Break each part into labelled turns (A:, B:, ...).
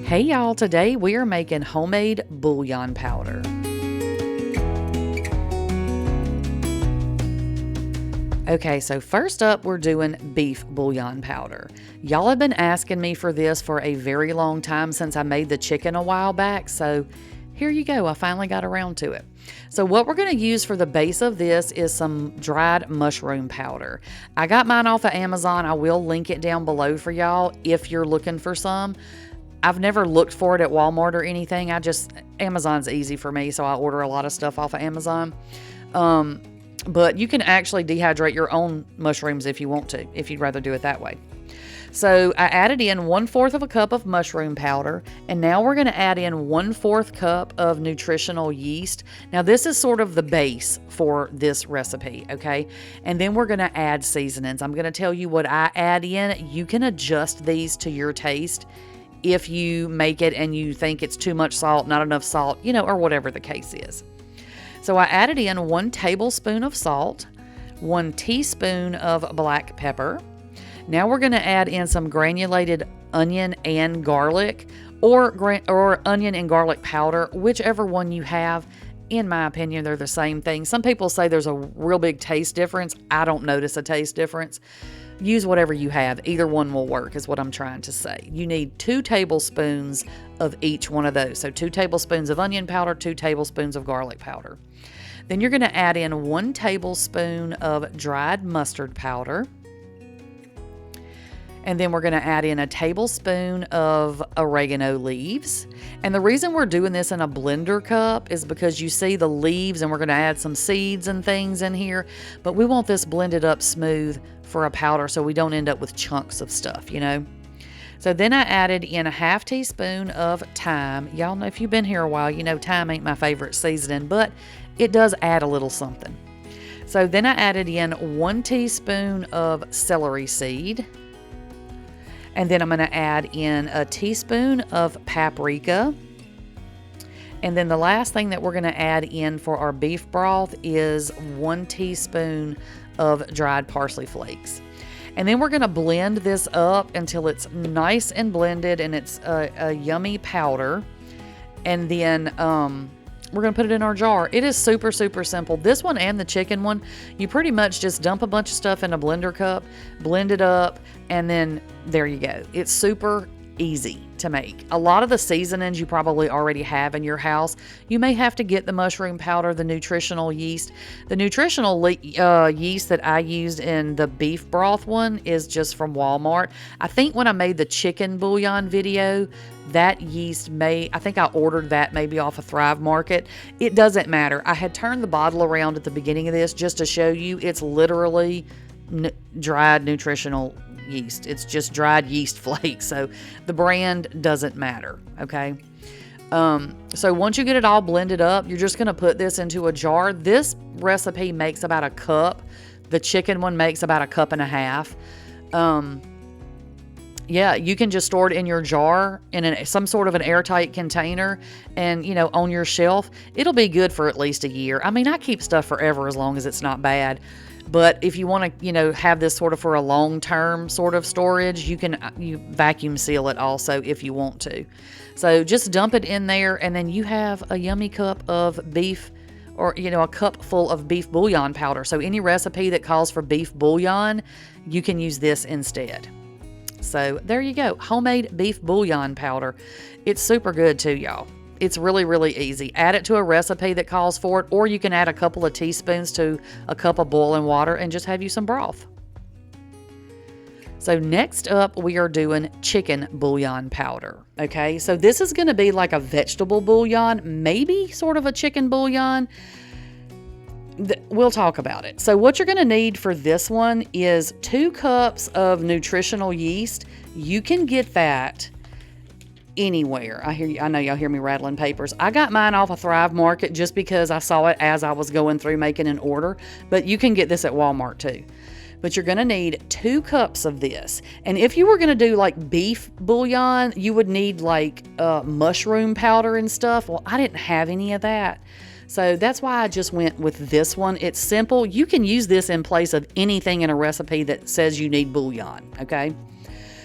A: Hey y'all, today we are making homemade bouillon powder. Okay, so first up we're doing beef bouillon powder. Y'all have been asking me for this for a very long time since I made the chicken a while back, so here you go, I finally got around to it. So what we're going to use for the base of this is some dried mushroom powder. I got mine off of Amazon. I will link it down below for y'all if you're looking for some. I've never looked for it at Walmart or anything. Amazon's easy for me, so I order a lot of stuff off of Amazon. But you can actually dehydrate your own mushrooms if you want to, if you'd rather do it that way. So I added in 1/4 of a cup of mushroom powder, and now we're going to add in 1/4 cup of nutritional yeast. Now this is sort of the base for this recipe, okay? And then we're going to add seasonings. I'm going to tell you what I add in. You can adjust these to your taste if you make it and you think it's too much salt, not enough salt, or whatever the case is. So I added in 1 tablespoon of salt, 1 teaspoon of black pepper. Now we're going to add in some granulated onion and garlic, or onion and garlic powder, whichever one you have. In my opinion, they're the same thing. Some people say there's a real big taste difference. I don't notice a taste difference. Use whatever you have. Either one will work is what I'm trying to say. You need 2 tablespoons of each one of those. So 2 tablespoons of onion powder, 2 tablespoons of garlic powder. Then you're going to add in 1 tablespoon of dried mustard powder. And then we're going to add in a tablespoon of oregano leaves. And the reason we're doing this in a blender cup is because you see the leaves, and we're going to add some seeds and things in here. But we want this blended up smooth for a powder so we don't end up with chunks of stuff, So then I added in a 1/2 teaspoon of thyme. Y'all know, if you've been here a while, thyme ain't my favorite seasoning, but it does add a little something. So then I added in 1 teaspoon of celery seed. And then I'm going to add in a teaspoon of paprika. And then the last thing that we're going to add in for our beef broth is 1 teaspoon of dried parsley flakes. And then we're going to blend this up until it's nice and blended and it's a yummy powder. And then we're going to put it in our jar. It is super, super simple. This one and the chicken one, you pretty much just dump a bunch of stuff in a blender cup, blend it up, and then there you go. It's super easy to make. A lot of the seasonings you probably already have in your house. You may have to get the mushroom powder, the nutritional yeast. The nutritional yeast that I used in the beef broth one is just from Walmart. I think when I made the chicken bouillon video, that yeast I think I ordered that maybe off of Thrive Market. It doesn't matter. I had turned the bottle around at the beginning of this just to show you it's literally dried nutritional yeast. It's just dried yeast flakes. So the brand doesn't matter. Okay. So once you get it all blended up, you're just going to put this into a jar. This recipe makes about a cup. The chicken one makes about 1.5 cups. Yeah, you can just store it in your jar in some sort of an airtight container and, on your shelf. It'll be good for at least a year. I mean, I keep stuff forever as long as it's not bad. But if you want to, have this sort of for a long-term sort of storage, you vacuum seal it also if you want to. So just dump it in there, and then you have a yummy cup of beef, or, a cup full of beef bouillon powder. So any recipe that calls for beef bouillon, you can use this instead. So there you go, homemade beef bouillon powder. It's super good too, y'all. It's really, really easy. Add it to a recipe that calls for it, or you can add a couple of teaspoons to a cup of boiling water and just have you some broth. So next up, we are doing chicken bouillon powder. Okay, so this is going to be like a vegetable bouillon, maybe sort of a chicken bouillon. We'll talk about it. So what you're going to need for this one is 2 cups of nutritional yeast. You can get that anywhere. I know y'all hear me rattling papers. I got mine off of Thrive Market just because I saw it as I was going through making an order, but you can get this at Walmart too. But you're going to need 2 cups of this. And if you were going to do like beef bouillon, you would need like mushroom powder and stuff. Well, I didn't have any of that. So that's why I just went with this one. It's simple. You can use this in place of anything in a recipe that says you need bouillon, okay?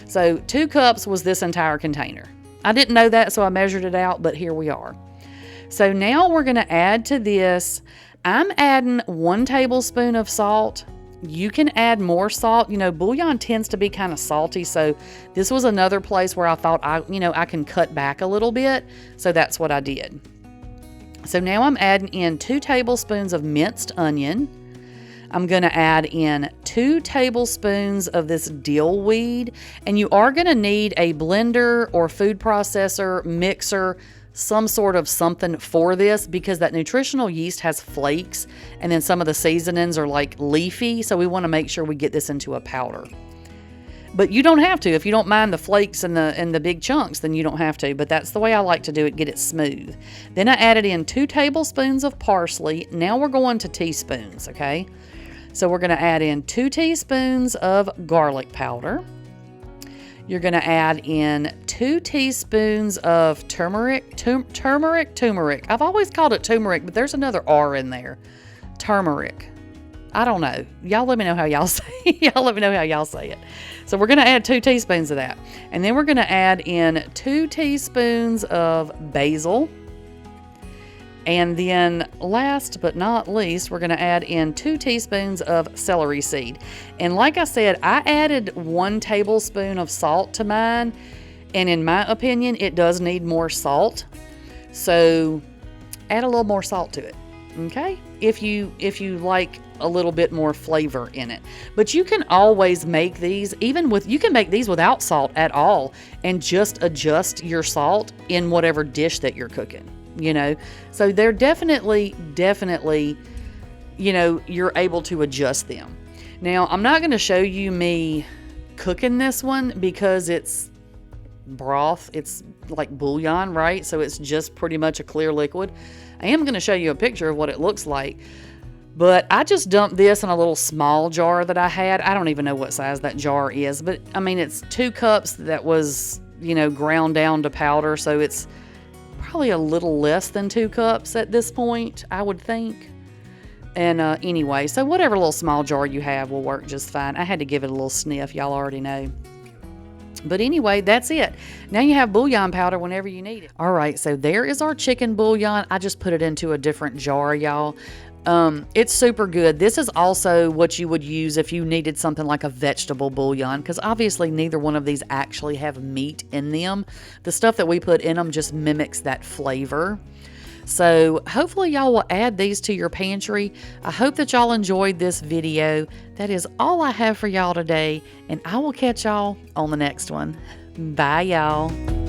A: So 2 cups was this entire container. I didn't know that, so I measured it out, but here we are. So now we're going to add to this, I'm adding 1 tablespoon of salt. You can add more salt. You know, bouillon tends to be kind of salty, so this was another place where I thought I can cut back a little bit, so that's what I did. So now I'm adding in 2 tablespoons of minced onion. I'm going to add in 2 tablespoons of this dill weed, and you are going to need a blender or food processor, mixer, some sort of something for this, because that nutritional yeast has flakes, and then some of the seasonings are like leafy, so we want to make sure we get this into a powder. But you don't have to. If you don't mind the flakes and the big chunks, then you don't have to, but that's the way I like to do it, get it smooth. Then I added in 2 tablespoons of parsley. Now we're going to teaspoons, okay? So we're going to add in 2 teaspoons of garlic powder. You're going to add in 2 teaspoons of turmeric. I've always called it turmeric, but there's another R in there. Turmeric. I don't know. Y'all let me know how y'all say it. Y'all let me know how y'all say it. So we're going to add 2 teaspoons of that. And then we're going to add in 2 teaspoons of basil. And then last but not least, we're going to add in 2 teaspoons of celery seed. And like I said, I added 1 tablespoon of salt to mine. And in my opinion, it does need more salt. So add a little more salt to it. Okay? If you like a little bit more flavor in it. But you can always make these, you can make these without salt at all and just adjust your salt in whatever dish that you're cooking. You know, so they're definitely, you know, you're able to adjust them. Now, I'm not going to show you me cooking this one because it's broth. It's like bouillon, right? So it's just pretty much a clear liquid. I am going to show you a picture of what it looks like. But I just dumped this in a little small jar that I had. I don't even know what size that jar is. But, I mean, it's 2 cups that was, you know, ground down to powder. So it's probably a little less than 2 cups at this point, I would think. And anyway, so whatever little small jar you have will work just fine. I had to give it a little sniff. Y'all already know. But anyway, that's it. Now you have bouillon powder whenever you need it. All right, so there is our chicken bouillon. I just put it into a different jar, y'all. It's super good. This is also what you would use if you needed something like a vegetable bouillon, because obviously neither one of these actually have meat in them. The stuff that we put in them just mimics that flavor. So hopefully y'all will add these to your pantry. I hope that y'all enjoyed this video. That is all I have for y'all today, and I will catch y'all on the next one. Bye, y'all.